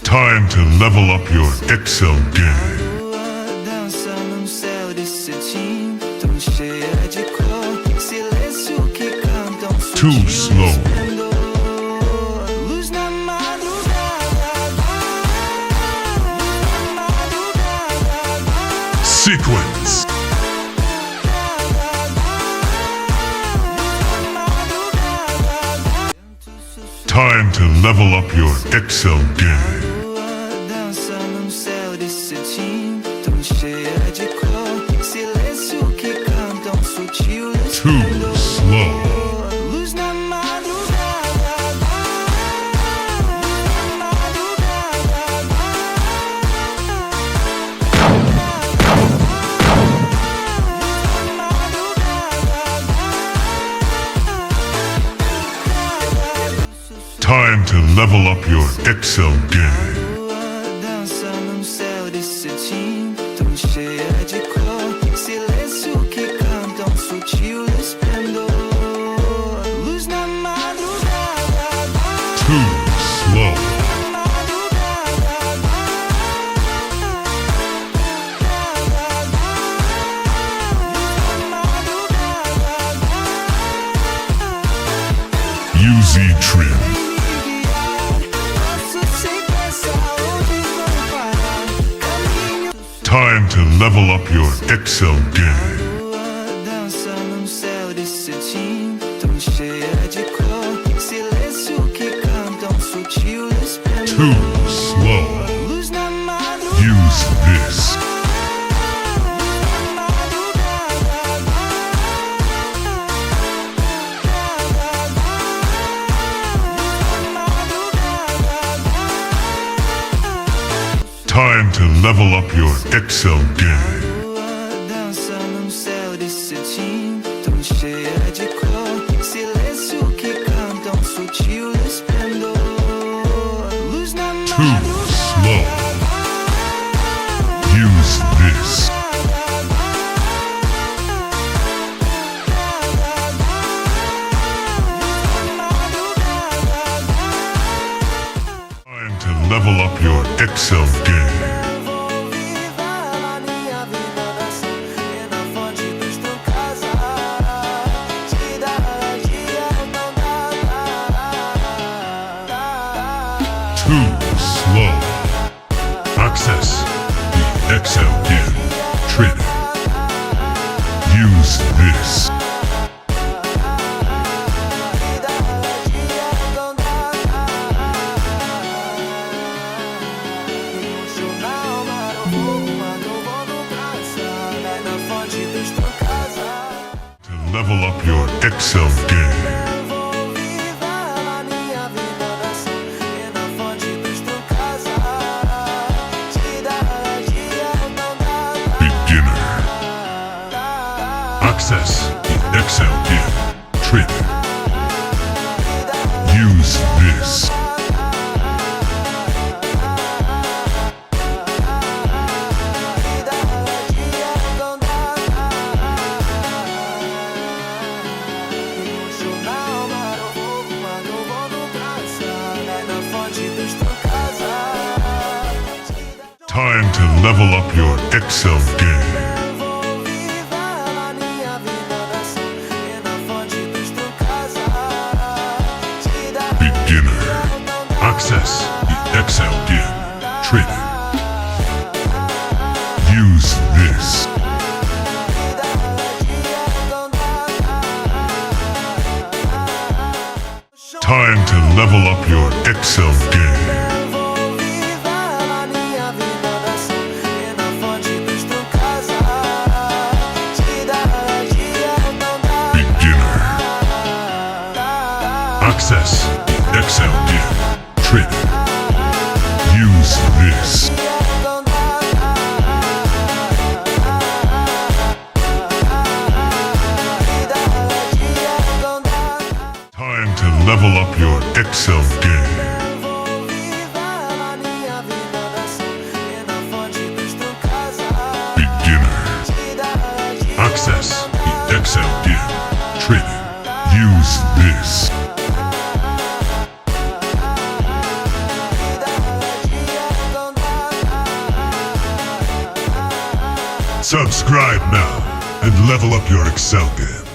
Time to level up your Excel game. Dança num céu de cetim, tão cheia de cor, silêncio que cantam Too sutil slow. esplendor. Luz na madrugada, Sequence. Time to level up your Excel game. dança num céu de cetim, tão cheia de cor, silêncio que cantam sutil Too esplendor. slow. Luz na madrugada, Time to level up your Excel game. dança num céu de cetim, tão cheia de cor, silêncio que cantam sutil esplendor. Luz na madrugada, Too slow. UZ trim. Time to level up your Excel game. dança num céu de cetim, tão cheia de cor, silêncio que cantam sutil esplendor. Too slow. Luz na madrugada, Use this. Time to level up your Excel game. dança num céu de cetim, tão cheia de cor, silêncio que cantam sutil esplendor. Luz na Too madrugada, slow. Use this. Time to level up your Excel game. Too slow. Access the Excel game. Trading. Use this. To level up your Excel game. Beginner. Access the Excel game. Trading. Use this. Time to level up your Excel game. Beginner. Access the Excel game. Trading. Use this. Time to level up your Excel game. Beginner. Access the Excel game. Trading. Use this. Time to level up your Excel game. Beginner. Access the Excel game. Trading. Use this. Subscribe now and level up your Excel game.